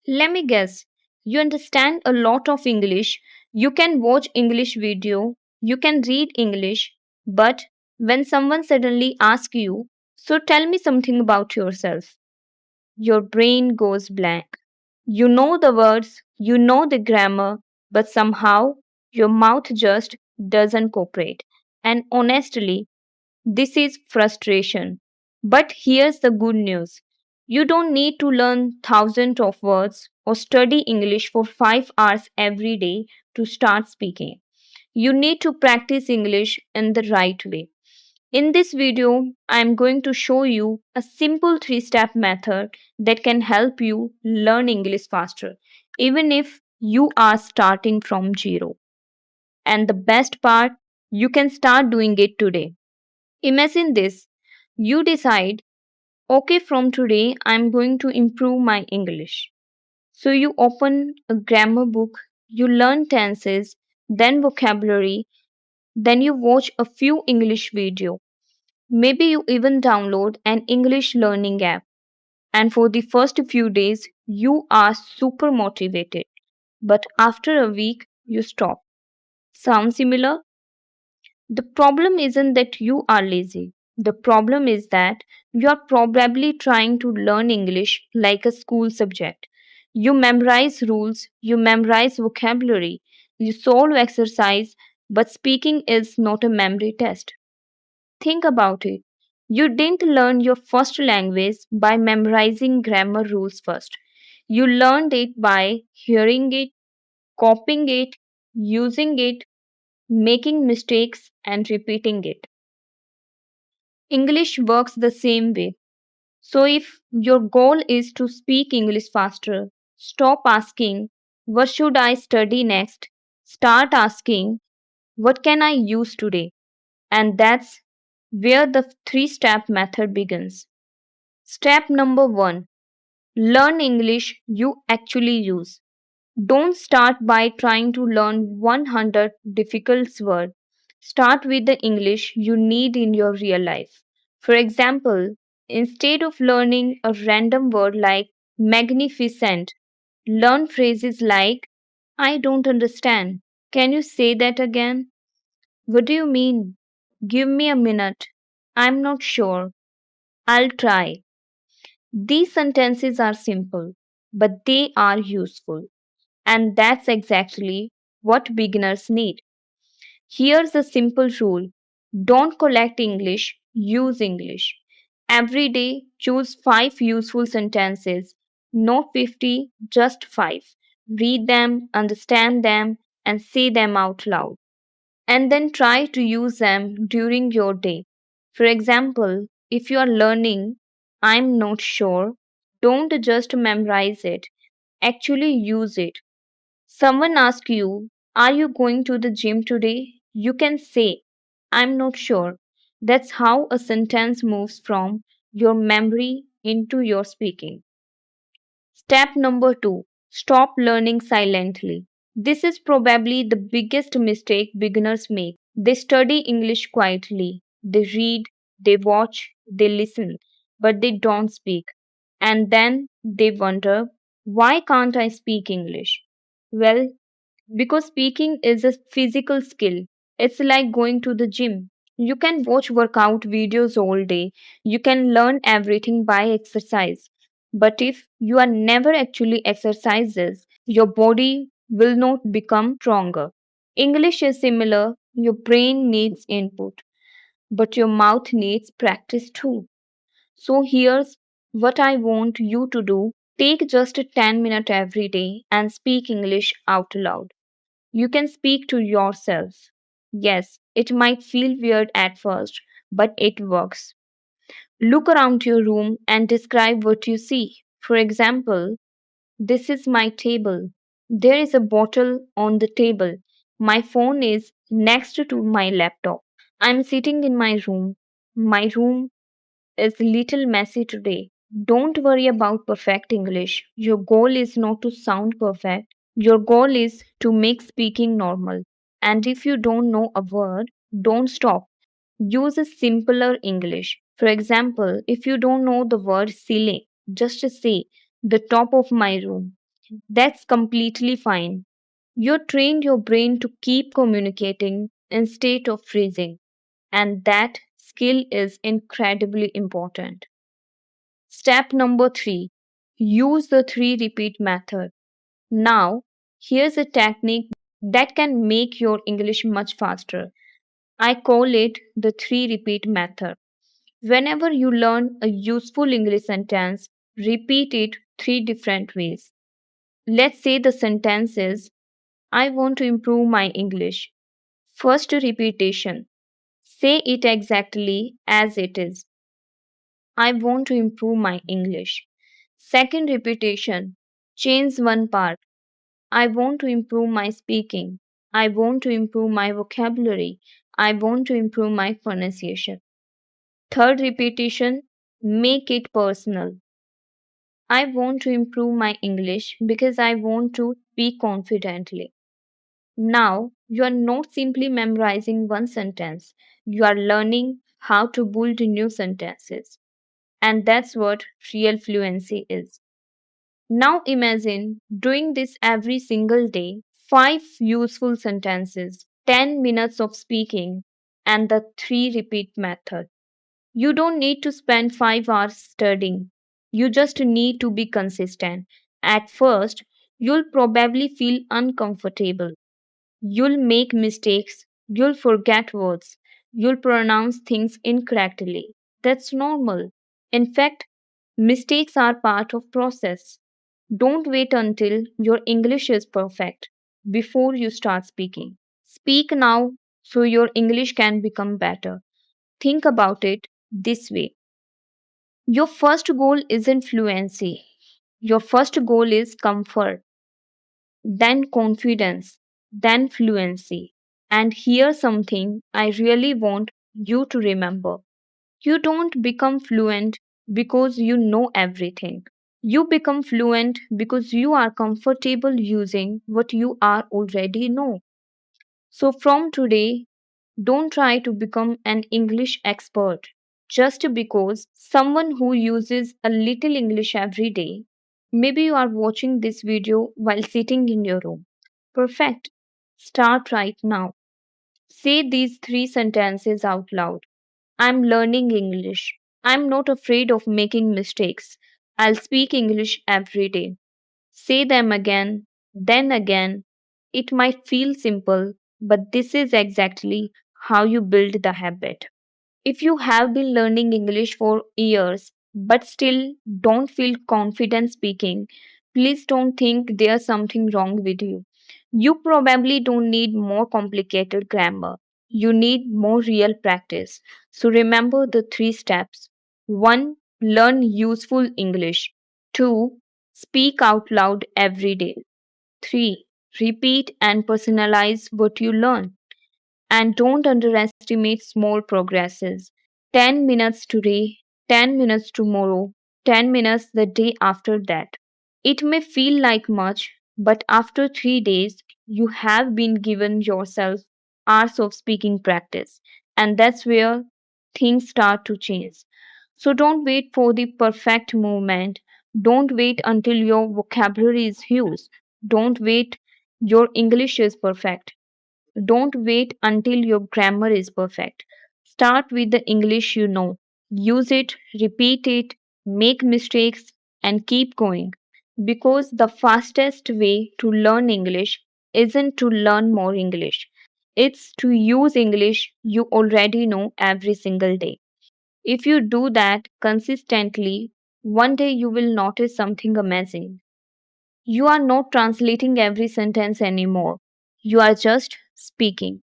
Let me guess. You understand a lot of English. You can watch English video. You can read English. But when someone suddenly asks you, so tell me something about yourself, your brain goes blank. You know the words, you know the grammar, but somehow your mouth just doesn't cooperate. And honestly, this is frustration. But here's the good news. You don't need to learn thousands of words or study English for 5 hours every day to start speaking. You need to practice English in the right way. In this video, I am going to show you a simple 3-step method that can help you learn English faster, even if you are starting from zero. And the best part, you can start doing it today. Imagine this. You decide, okay, from today I'm going to improve my English. So you open a grammar book, you learn tenses, then vocabulary, then you watch a few English videos. Maybe you even download an English learning app. And for the first few days, you are super motivated. But after a week, you stop. Sound similar? The problem isn't that you are lazy. The problem is that you are probably trying to learn English like a school subject. You memorize rules, you memorize vocabulary, you solve exercise, but speaking is not a memory test. Think about it. You didn't learn your first language by memorizing grammar rules first. You learned it by hearing it, copying it, using it, making mistakes, and repeating it. English works the same way. So, if your goal is to speak English faster, stop asking, what should I study next? Start asking, what can I use today? And that's where the 3-step method begins. Step number 1, learn English you actually use. Don't start by trying to learn 100 difficult words. Start with the English you need in your real life. For example, instead of learning a random word like magnificent, learn phrases like I don't understand. Can you say that again? What do you mean? Give me a minute. I'm not sure. I'll try. These sentences are simple, but they are useful. And that's exactly what beginners need. Here's a simple rule: don't collect English, use English. Every day, choose 5 useful sentences, not 50, just 5. Read them, understand them, and say them out loud. And then try to use them during your day. For example, if you are learning, I'm not sure, don't just memorize it, actually use it. Someone asks you, are you going to the gym today? You can say, I'm not sure. That's how a sentence moves from your memory into your speaking. Step number 2, stop learning silently. This is probably the biggest mistake beginners make. They study English quietly, they read, they watch, they listen, but they don't speak. And then they wonder, why can't I speak English? Well, because speaking is a physical skill. It's like going to the gym. You can watch workout videos all day. You can learn everything by exercise. But if you are never actually exercises, your body will not become stronger. English is similar. Your brain needs input, but your mouth needs practice too. So here's what I want you to do. Take just 10 minutes every day and speak English out loud. You can speak to yourself. Yes, it might feel weird at first, but it works. Look around your room and describe what you see. For example, this is my table. There is a bottle on the table. My phone is next to my laptop. I'm sitting in my room. My room is a little messy today. Don't worry about perfect English. Your goal is not to sound perfect. Your goal is to make speaking normal. And if you don't know a word, don't stop. Use a simpler English. For example, if you don't know the word ceiling, just say the top of my room. That's completely fine. You trained your brain to keep communicating instead of freezing, and that skill is incredibly important. Step number three, use the three repeat method. Now, here's a technique that can make your English much faster. I call it the three repeat method. Whenever you learn a useful English sentence, repeat it three different ways. Let's say the sentence is I want to improve my English. First repetition. Say it exactly as it is. I want to improve my English. Second repetition. Change one part. I want to improve my speaking. I want to improve my vocabulary. I want to improve my pronunciation. Third repetition. Make it personal. I want to improve my English because I want to speak confidently. Now, you are not simply memorizing one sentence, you are learning how to build new sentences. And that's what real fluency is. Now, imagine doing this every single day, 5 useful sentences, 10 minutes of speaking, and the 3 repeat method. You don't need to spend 5 hours studying. You just need to be consistent. At first, you'll probably feel uncomfortable. You'll make mistakes, you'll forget words, you'll pronounce things incorrectly. That's normal. In fact, mistakes are part of process. Don't wait until your English is perfect before you start speaking. Speak now so your English can become better. Think about it this way. Your first goal isn't fluency. Your first goal is comfort, then confidence, then fluency. And here's something I really want you to remember. You don't become fluent because you know everything. You become fluent because you are comfortable using what you are already know. So from today, don't try to become an English expert just because someone who uses a little English every day. Maybe you are watching this video while sitting in your room. Perfect. Start right now. Say these 3 sentences out loud. I'm learning English. I'm not afraid of making mistakes. I'll speak English every day. Say them again, then again. It might feel simple, but this is exactly how you build the habit. If you have been learning English for years but still don't feel confident speaking, please don't think there's something wrong with you. You probably don't need more complicated grammar. You need more real practice. So remember the 3 steps. 1. Learn useful English. 2. Speak out loud every day. 3. Repeat and personalize what you learn. And don't underestimate small progresses. 10 minutes today, 10 minutes tomorrow, 10 minutes the day after that. It may feel like much, but after 3 days, you have been given yourself hours of speaking practice. And that's where things start to change. So don't wait for the perfect moment. Don't wait until your vocabulary is huge. Don't wait your English is perfect. Don't wait until your grammar is perfect. Start with the English you know. Use it, repeat it, make mistakes, and keep going. Because the fastest way to learn English isn't to learn more English, it's to use English you already know every single day. If you do that consistently, one day you will notice something amazing. You are not translating every sentence anymore. You are just speaking.